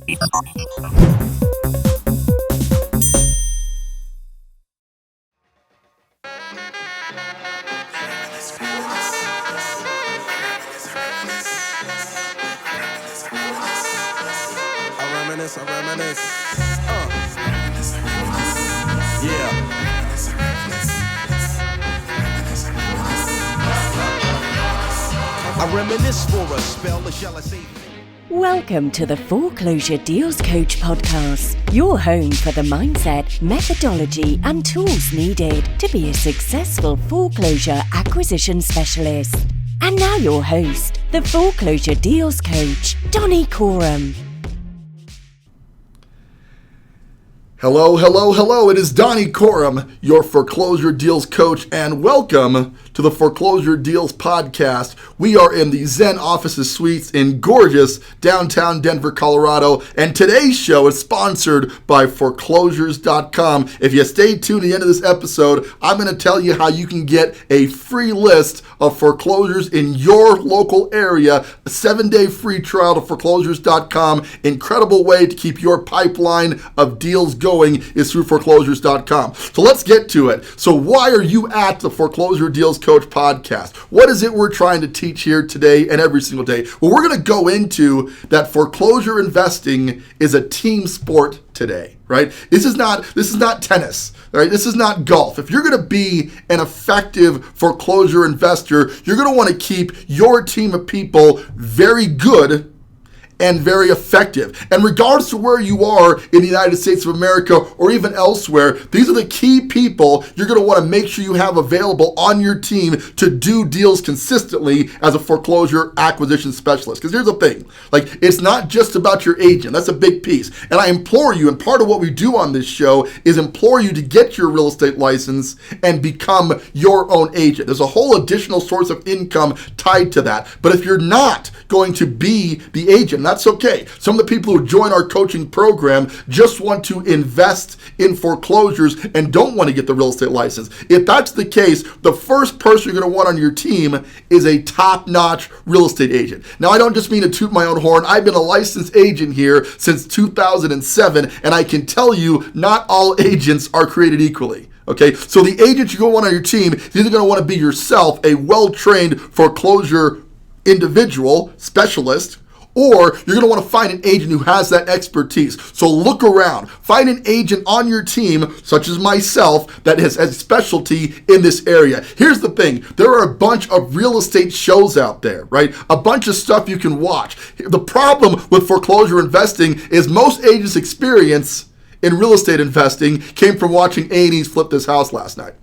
I reminisce. Yeah. I reminisce for a spell, or shall I say? Welcome to the Foreclosure Deals Coach podcast, your home for the mindset, methodology, and tools needed to be a successful foreclosure acquisition specialist. And now your host, the Foreclosure Deals Coach, Donny. Hello. It is Donny, your Foreclosure Deals Coach, and welcome to the Foreclosure Deals Podcast. We are in the Zen Offices Suites in gorgeous downtown Denver, Colorado, and today's show is sponsored by Foreclosures.com. If you stay tuned to the end of this episode, I'm going to tell you how you can get a free list of foreclosures in your local area, a 7-day free trial to Foreclosures.com. Incredible way to keep your pipeline of deals going is through Foreclosures.com. So let's get to it. So why are you at the Foreclosure Deals Coach podcast? What is it we're trying to teach here today and every single day? Well, we're going to go into that foreclosure investing is a team sport today, right? This is not tennis, right? This is not golf. If you're going to be an effective foreclosure investor, you're going to want to keep your team of people very good and very effective. And regardless of where you are in the United States of America or even elsewhere, these are the key people you're going to want to make sure you have available on your team to do deals consistently as a foreclosure acquisition specialist. Because here's the thing, it's not just about your agent. That's a big piece. And I implore you, and part of what we do on this show is implore you to get your real estate license and become your own agent. There's a whole additional source of income tied to that. But if you're not going to be the agent, that's okay. Some of the people who join our coaching program just want to invest in foreclosures and don't want to get the real estate license. If that's the case, the first person you're going to want on your team is a top-notch real estate agent. Now, I don't just mean to toot my own horn. I've been a licensed agent here since 2007, and I can tell you not all agents are created equally. Okay, so the agent you're going to want on your team is either going to want to be yourself, a well-trained foreclosure individual, specialist, or you're going to want to find an agent who has that expertise. So look around. Find an agent on your team, such as myself, that has a specialty in this area. Here's the thing. There are a bunch of real estate shows out there, right? A bunch of stuff you can watch. The problem with foreclosure investing is most agents' experience in real estate investing came from watching A&E's Flip This House last night.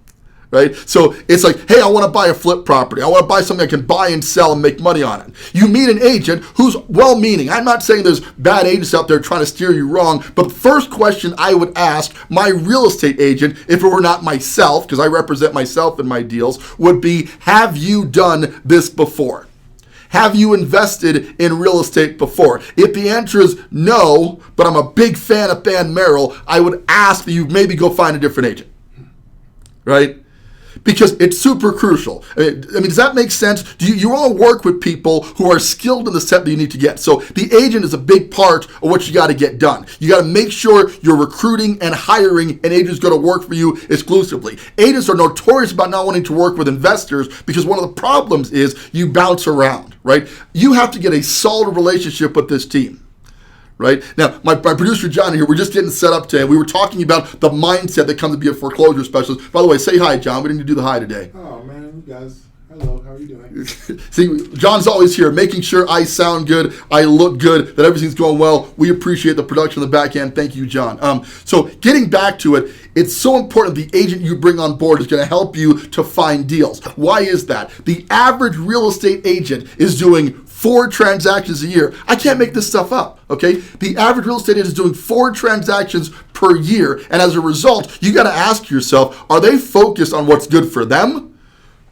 Right? So it's like, hey, I want to buy a flip property. I want to buy something I can buy and sell and make money on it. You meet an agent who's well-meaning. I'm not saying there's bad agents out there trying to steer you wrong, but the first question I would ask my real estate agent, if it were not myself, because I represent myself in my deals, would be, have you done this before? Have you invested in real estate before? If the answer is no, but I'm a big fan of Ban Merrill, I would ask that you maybe go find a different agent, right? Because it's super crucial. I mean, does that make sense? You want to work with people who are skilled in the set that you need to get. So the agent is a big part of what you got to get done. You got to make sure you're recruiting and hiring an agent who's going to work for you exclusively. Agents are notorious about not wanting to work with investors because one of the problems is you bounce around, right? You have to get a solid relationship with this team. Right? Now, my producer, John, here, we're just getting set up today. We were talking about the mindset that comes to be a foreclosure specialist. By the way, say hi, John. We didn't do the hi today. Oh, man, you guys. Hello, how are you doing? See, John's always here, making sure I sound good, I look good, that everything's going well. We appreciate the production on the back end. Thank you, John. So getting back to it, it's so important the agent you bring on board is going to help you to find deals. Why is that? The average real estate agent is doing 4 transactions a year. I can't make this stuff up, okay? The average real estate agent is doing 4 transactions per year, and as a result, you got to ask yourself, are they focused on what's good for them,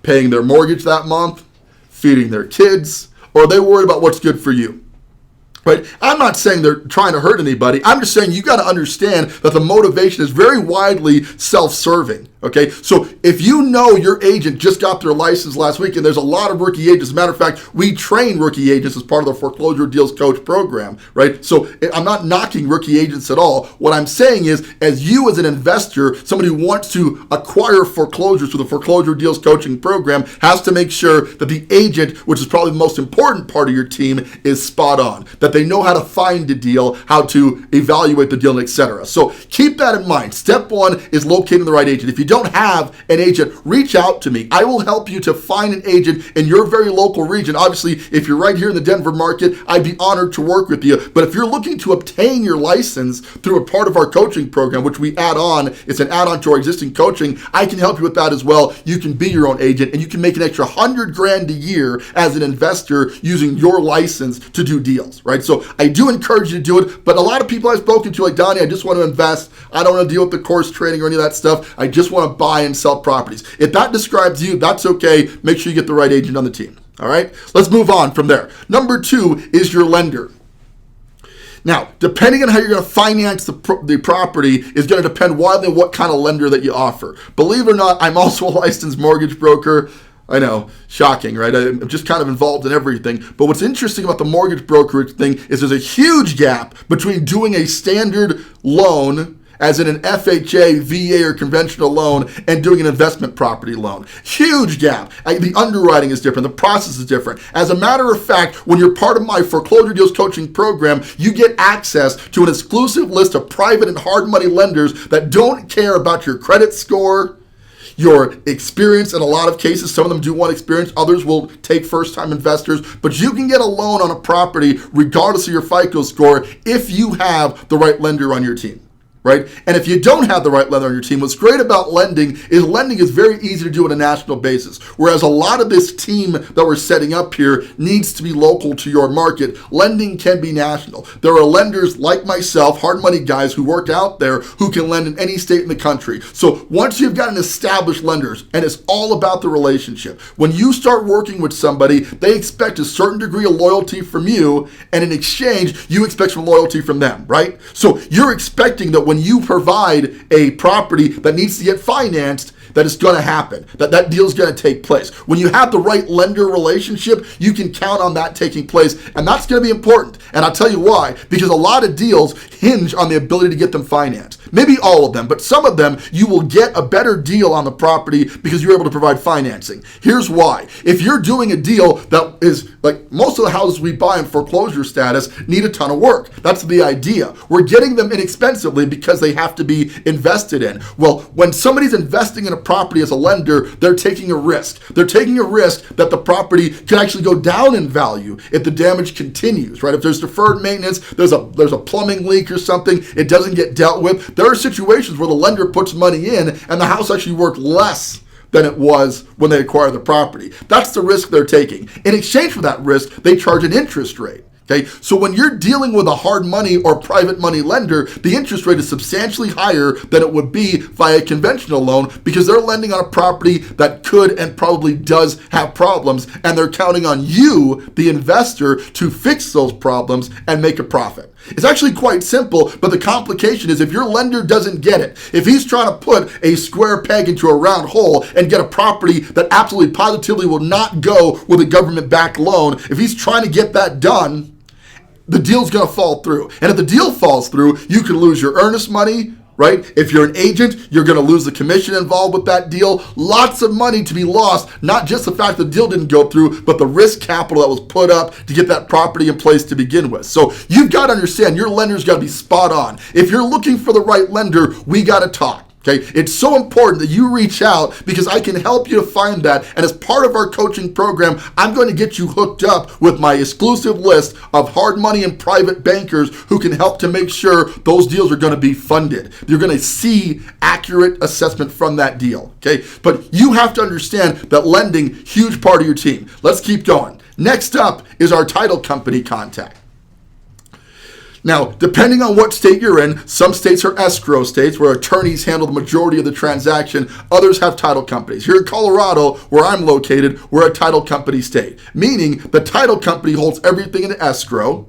paying their mortgage that month, feeding their kids, or are they worried about what's good for you? Right? I'm not saying they're trying to hurt anybody. I'm just saying you got to understand that the motivation is very widely self-serving. Okay, so if you know your agent just got their license last week, and there's a lot of rookie agents, as a matter of fact, we train rookie agents as part of the Foreclosure Deals Coach program, right? So I'm not knocking rookie agents at all. What I'm saying is, as you as an investor, somebody who wants to acquire foreclosures through the Foreclosure Deals Coaching program, has to make sure that the agent, which is probably the most important part of your team, is spot on, that they know how to find a deal, how to evaluate the deal, etc. So keep that in mind. Step one is locating the right agent. If you don't have an agent, reach out to me. I will help you to find an agent in your very local region. Obviously, if you're right here in the Denver market, I'd be honored to work with you. But if you're looking to obtain your license through a part of our coaching program, which we add on, it's an add-on to our existing coaching, I can help you with that as well. You can be your own agent, and you can make an extra $100,000 a year as an investor using your license to do deals, right? So I do encourage you to do it, but a lot of people I've spoken to, like, Donny, I just want to invest. I don't want to deal with the course trading or any of that stuff. I just want to buy and sell properties. If that describes you, that's okay. Make sure you get the right agent on the team. All right, let's move on from there. Number two is your lender. Now, depending on how you're going to finance the property is going to depend widely on what kind of lender that you offer. Believe it or not, I'm also a licensed mortgage broker. I know, shocking, right? I'm just kind of involved in everything. But what's interesting about the mortgage brokerage thing is there's a huge gap between doing a standard loan, as in an FHA, VA, or conventional loan, and doing an investment property loan. Huge gap. The underwriting is different. The process is different. As a matter of fact, when you're part of my Foreclosure Deals Coaching program, you get access to an exclusive list of private and hard money lenders that don't care about your credit score, your experience. In a lot of cases, some of them do want experience, others will take first-time investors, but you can get a loan on a property regardless of your FICO score if you have the right lender on your team. Right? And if you don't have the right lender on your team, what's great about lending is very easy to do on a national basis. Whereas a lot of this team that we're setting up here needs to be local to your market. Lending can be national. There are lenders like myself, hard money guys who work out there who can lend in any state in the country. So once you've got an established lenders, and it's all about the relationship. When you start working with somebody, they expect a certain degree of loyalty from you, and in exchange, you expect some loyalty from them, right? So you're expecting that when you provide a property that needs to get financed, that it's going to happen, that deal's going to take place. When you have the right lender relationship, you can count on that taking place, and that's going to be important. And I'll tell you why, because a lot of deals hinge on the ability to get them financed. Maybe all of them, but some of them, you will get a better deal on the property because you're able to provide financing. Here's why. If you're doing a deal that is, like most of the houses we buy in foreclosure status need a ton of work. That's the idea. We're getting them inexpensively because they have to be invested in. Well, when somebody's investing in a property as a lender, they're taking a risk. They're taking a risk that the property could actually go down in value if the damage continues, right? If there's deferred maintenance, there's a plumbing leak or something, it doesn't get dealt with. There are situations where the lender puts money in and the house actually worked less than it was when they acquired the property. That's the risk they're taking. In exchange for that risk, they charge an interest rate. Okay, so when you're dealing with a hard money or private money lender, the interest rate is substantially higher than it would be via a conventional loan because they're lending on a property that could and probably does have problems, and they're counting on you, the investor, to fix those problems and make a profit. It's actually quite simple, but the complication is if your lender doesn't get it, if he's trying to put a square peg into a round hole and get a property that absolutely positively will not go with a government-backed loan, if he's trying to get that done, the deal's going to fall through. And if the deal falls through, you can lose your earnest money, right? If you're an agent, you're going to lose the commission involved with that deal. Lots of money to be lost, not just the fact the deal didn't go through, but the risk capital that was put up to get that property in place to begin with. So you've got to understand your lender's got to be spot on. If you're looking for the right lender, we got to talk. Okay, it's so important that you reach out because I can help you to find that. And as part of our coaching program, I'm going to get you hooked up with my exclusive list of hard money and private bankers who can help to make sure those deals are going to be funded. You're going to see accurate assessment from that deal. Okay, but you have to understand that lending, huge part of your team. Let's keep going. Next up is our title company contact. Now, depending on what state you're in, some states are escrow states where attorneys handle the majority of the transaction. Others have title companies. Here in Colorado, where I'm located, we're a title company state, meaning the title company holds everything in escrow,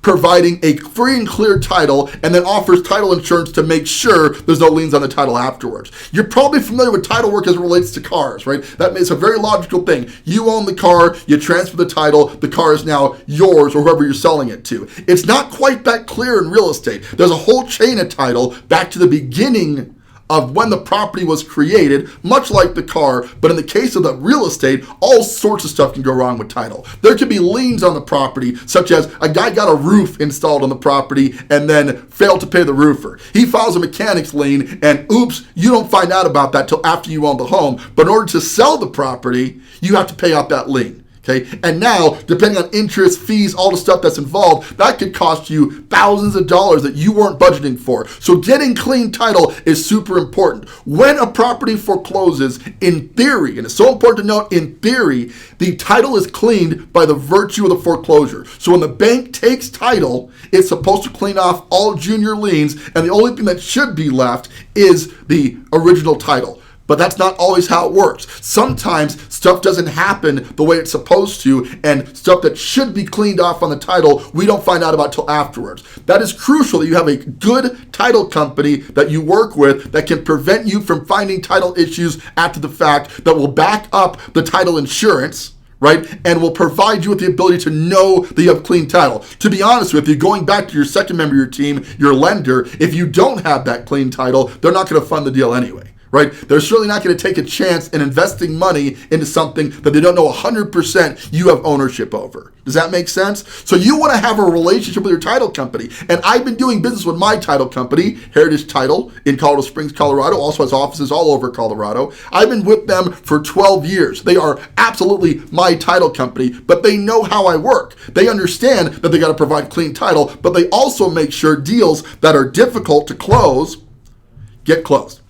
providing a free and clear title, and then offers title insurance to make sure there's no liens on the title afterwards. You're probably familiar with title work as it relates to cars, right? That is a very logical thing. You own the car, you transfer the title, the car is now yours or whoever you're selling it to. It's not quite that clear in real estate. There's a whole chain of title back to the beginning of when the property was created, much like the car, but in the case of the real estate, all sorts of stuff can go wrong with title. There could be liens on the property, such as a guy got a roof installed on the property and then failed to pay the roofer. He files a mechanic's lien, and oops, you don't find out about that till after you own the home. But in order to sell the property, you have to pay out that lien. Okay, and now, depending on interest, fees, all the stuff that's involved, that could cost you thousands of dollars that you weren't budgeting for. So getting clean title is super important. When a property forecloses, in theory, and it's so important to note, in theory, the title is cleaned by the virtue of the foreclosure. So when the bank takes title, it's supposed to clean off all junior liens, and the only thing that should be left is the original title. But that's not always how it works. Sometimes stuff doesn't happen the way it's supposed to, and stuff that should be cleaned off on the title, we don't find out about till afterwards. That is crucial that you have a good title company that you work with that can prevent you from finding title issues after the fact, that will back up the title insurance, right, and will provide you with the ability to know that you have clean title. To be honest with you, going back to your second member of your team, your lender, if you don't have that clean title, they're not going to fund the deal anyway. Right? They're certainly not going to take a chance in investing money into something that they don't know 100% you have ownership over. Does that make sense? So you want to have a relationship with your title company. And I've been doing business with my title company, Heritage Title, in Colorado Springs, Colorado, also has offices all over Colorado. I've been with them for 12 years. They are absolutely my title company, but they know how I work. They understand that they got to provide clean title, but they also make sure deals that are difficult to close get closed.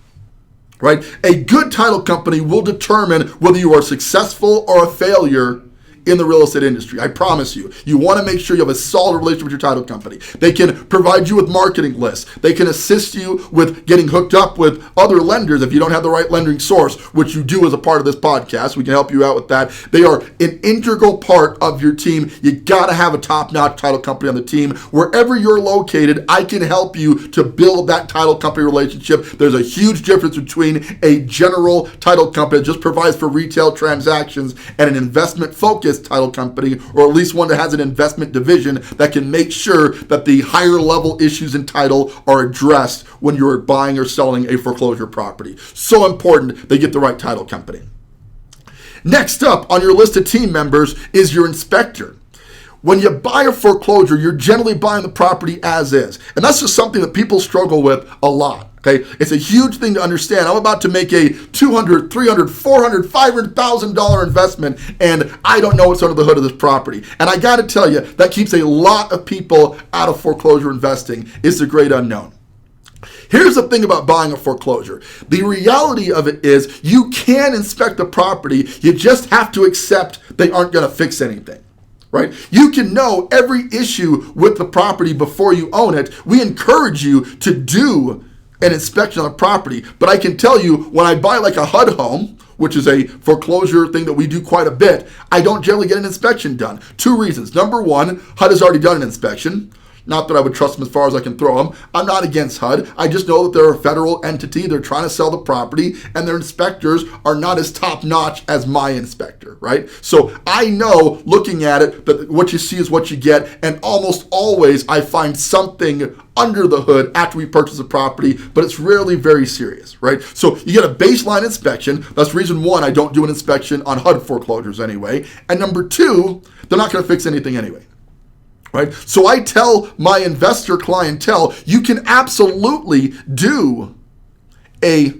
Right? A good title company will determine whether you are successful or a failure in the real estate industry. I promise you. You want to make sure you have a solid relationship with your title company. They can provide you with marketing lists. They can assist you with getting hooked up with other lenders if you don't have the right lending source, which you do as a part of this podcast. We can help you out with that. They are an integral part of your team. You got to have a top-notch title company on the team. Wherever you're located, I can help you to build that title company relationship. There's a huge difference between a general title company that just provides for retail transactions and an investment-focused title company, or at least one that has an investment division that can make sure that the higher level issues in title are addressed when you're buying or selling a foreclosure property. So important they get the right title company. Next up on your list of team members is your inspector. When you buy a foreclosure, you're generally buying the property as is. And that's just something that people struggle with a lot. Okay, it's a huge thing to understand. I'm about to make a $200,000, $300,000, $400,000, $500,000 investment, and I don't know what's under the hood of this property. And I got to tell you, that keeps a lot of people out of foreclosure investing. It's the great unknown. Here's the thing about buying a foreclosure. The reality of it is you can inspect the property. You just have to accept they aren't going to fix anything. Right? You can know every issue with the property before you own it. We encourage you to do an inspection on the property, but I can tell you when I buy like a HUD home, which is a foreclosure thing that we do quite a bit, I don't generally get an inspection done. Two reasons. Number one, HUD has already done an inspection. Not that I would trust them as far as I can throw them. I'm not against HUD. I just know that they're a federal entity. They're trying to sell the property, and their inspectors are not as top-notch as my inspector, right? So I know, looking at it, that what you see is what you get, and almost always I find something under the hood after we purchase a property, but it's rarely very serious, right? So you get a baseline inspection. That's reason one I don't do an inspection on HUD foreclosures anyway. And number two, they're not going to fix anything anyway. Right? So I tell my investor clientele, you can absolutely do a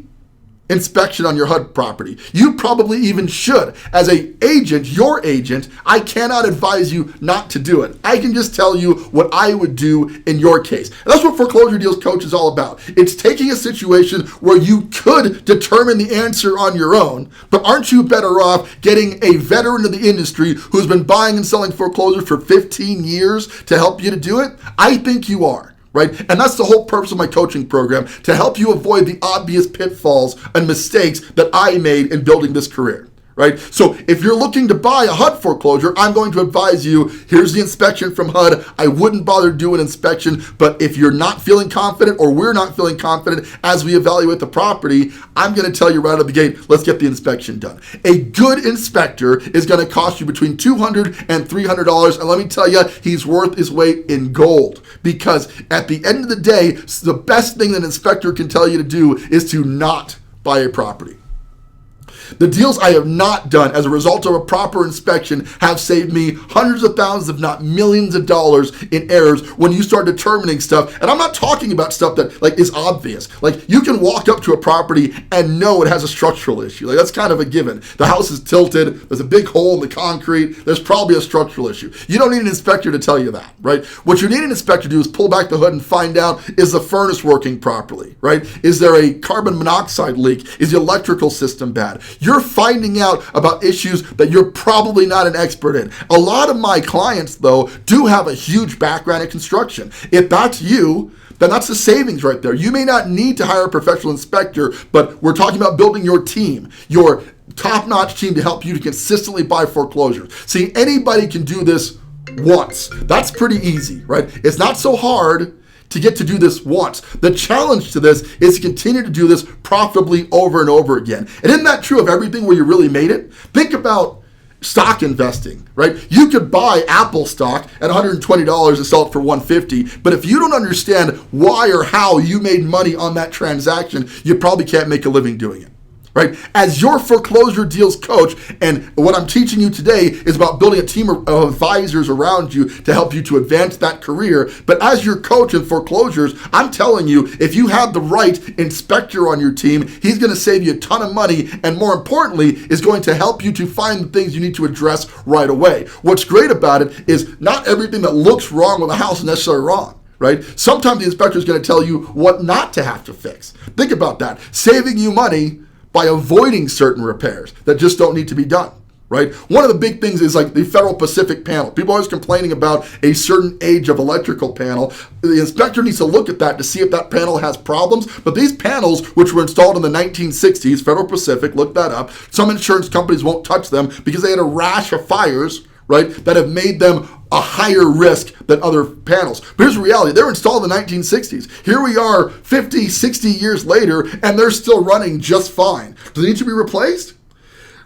inspection on your HUD property. You probably even should. As an agent, your agent, I cannot advise you not to do it. I can just tell you what I would do in your case. And that's what Foreclosure Deals Coach is all about. It's taking a situation where you could determine the answer on your own, but aren't you better off getting a veteran of the industry who's been buying and selling foreclosures for 15 years to help you to do it? I think you are. Right? And that's the whole purpose of my coaching program, to help you avoid the obvious pitfalls and mistakes that I made in building this career. right? So if you're looking to buy a HUD foreclosure, I'm going to advise you, here's the inspection from HUD. I wouldn't bother doing an inspection, but if you're not feeling confident or we're not feeling confident as we evaluate the property, I'm going to tell you right out of the gate, let's get the inspection done. A good inspector is going to cost you between $200 and $300, and let me tell you, he's worth his weight in gold, because at the end of the day, the best thing that an inspector can tell you to do is to not buy a property. The deals I have not done as a result of a proper inspection have saved me hundreds of thousands, if not millions of dollars in errors when you start determining stuff. And I'm not talking about stuff that is obvious. Like, you can walk up to a property and know it has a structural issue. Like, that's kind of a given. The house is tilted. There's a big hole in the concrete. There's probably a structural issue. You don't need an inspector to tell you that, right? What you need an inspector to do is pull back the hood and find out, is the furnace working properly, right? Is there a carbon monoxide leak? Is the electrical system bad? You're finding out about issues that you're probably not an expert in. A lot of my clients, though, do have a huge background in construction. If that's you, then that's the savings right there. You may not need to hire a professional inspector, but we're talking about building your team, your top-notch team to help you to consistently buy foreclosures. See, anybody can do this once. That's pretty easy, right? It's not so hard to get to do this once. The challenge to this is to continue to do this profitably over and over again. And isn't that true of everything where you really made it? Think about stock investing, right? You could buy Apple stock at $120 and sell it for $150, but if you don't understand why or how you made money on that transaction, you probably can't make a living doing it. Right? As your foreclosure deals coach, and what I'm teaching you today is about building a team of advisors around you to help you to advance that career. But as your coach in foreclosures, I'm telling you, if you have the right inspector on your team, he's going to save you a ton of money, and more importantly, is going to help you to find the things you need to address right away. What's great about it is not everything that looks wrong with a house is necessarily wrong. Right? Sometimes the inspector is going to tell you what not to have to fix. Think about that. Saving you money by avoiding certain repairs that just don't need to be done, right? One of the big things is like the Federal Pacific panel. People are always complaining about a certain age of electrical panel. The inspector needs to look at that to see if that panel has problems. But these panels, which were installed in the 1960s, Federal Pacific, look that up. Some insurance companies won't touch them because they had a rash of fires, right, that have made them a higher risk than other panels. But here's the reality. They were installed in the 1960s. Here we are 50, 60 years later, and they're still running just fine. Do they need to be replaced?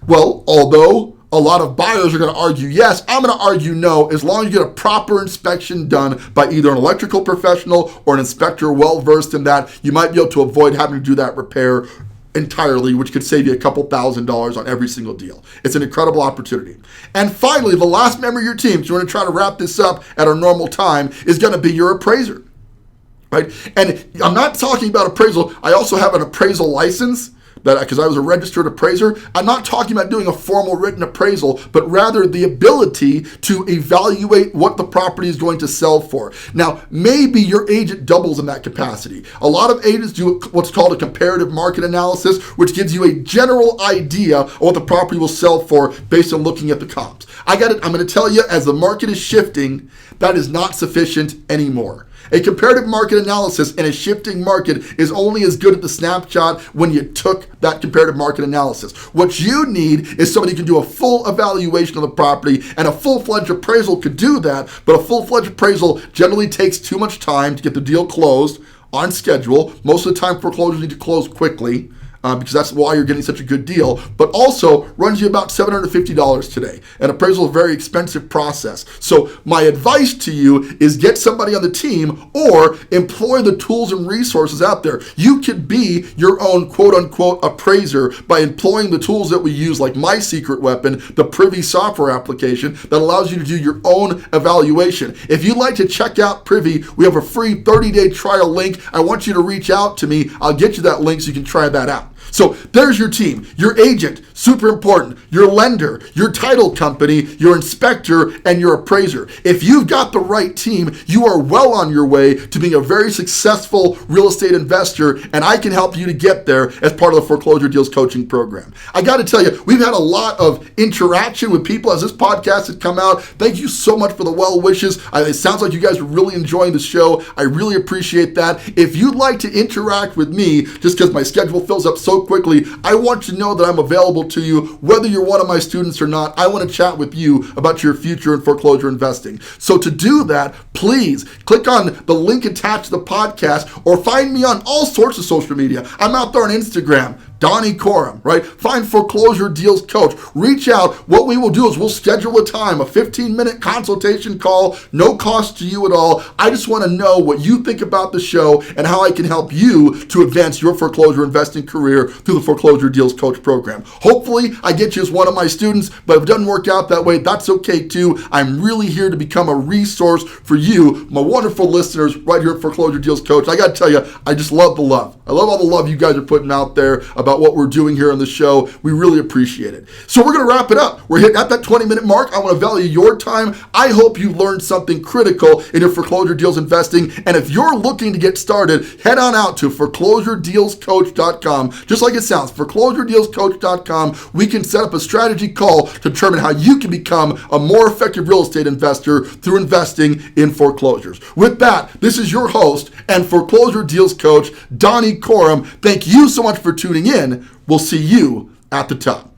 Well, although a lot of buyers are going to argue yes, I'm going to argue no, as long as you get a proper inspection done by either an electrical professional or an inspector well-versed in that, you might be able to avoid having to do that repair entirely, which could save you a couple $1,000s on every single deal. It's an incredible opportunity. And finally, the last member of your team, so we're going to try to wrap this up at our normal time, is going to be your appraiser, right? And I'm not talking about appraisal. I also have an appraisal license, because I was a registered appraiser. I'm not talking about doing a formal written appraisal, but rather the ability to evaluate what the property is going to sell for. Now, maybe your agent doubles in that capacity. A lot of agents do what's called a comparative market analysis, which gives you a general idea of what the property will sell for based on looking at the comps. I'm going to tell you, as the market is shifting, that is not sufficient anymore. A comparative market analysis in a shifting market is only as good at the snapshot when you took that comparative market analysis. What you need is somebody who can do a full evaluation of the property, and a full-fledged appraisal could do that, but a full-fledged appraisal generally takes too much time to get the deal closed on schedule. Most of the time, foreclosures need to close quickly. Because that's why you're getting such a good deal, but also runs you about $750 today. An appraisal is a very expensive process. So my advice to you is get somebody on the team or employ the tools and resources out there. You could be your own quote-unquote appraiser by employing the tools that we use, like my secret weapon, the Privy software application that allows you to do your own evaluation. If you'd like to check out Privy, we have a free 30-day trial link. I want you to reach out to me. I'll get you that link so you can try that out. So there's your team, your agent, super important, your lender, your title company, your inspector, and your appraiser. If you've got the right team, you are well on your way to being a very successful real estate investor, and I can help you to get there as part of the Foreclosure Deals coaching program. I got to tell you, we've had a lot of interaction with people as this podcast has come out. Thank you so much for the well wishes. It sounds like you guys are really enjoying the show. I really appreciate that. If you'd like to interact with me, just because my schedule fills up so real quickly, I want you to know that I'm available to you, whether you're one of my students or not. I want to chat with you about your future in foreclosure investing. So to do that, please click on the link attached to the podcast or find me on all sorts of social media. I'm out there on Instagram, Donny Corum, right? Find Foreclosure Deals Coach. Reach out. What we will do is we'll schedule a time, a 15-minute consultation call, no cost to you at all. I just want to know what you think about the show and how I can help you to advance your foreclosure investing career through the Foreclosure Deals Coach program. Hopefully, I get you as one of my students, but if it doesn't work out that way, that's okay too. I'm really here to become a resource for you, my wonderful listeners right here at Foreclosure Deals Coach. I got to tell you, I just love the love. I love all the love you guys are putting out there about what we're doing here on the show. We really appreciate it. So we're going to wrap it up. We're hitting at that 20-minute mark. I want to value your time. I hope you learned something critical in your foreclosure deals investing. And if you're looking to get started, head on out to foreclosuredealscoach.com. Just like it sounds, foreclosuredealscoach.com. We can set up a strategy call to determine how you can become a more effective real estate investor through investing in foreclosures. With that, this is your host and foreclosure deals coach, Donny Corum. Thank you so much for tuning in. We'll see you at the top.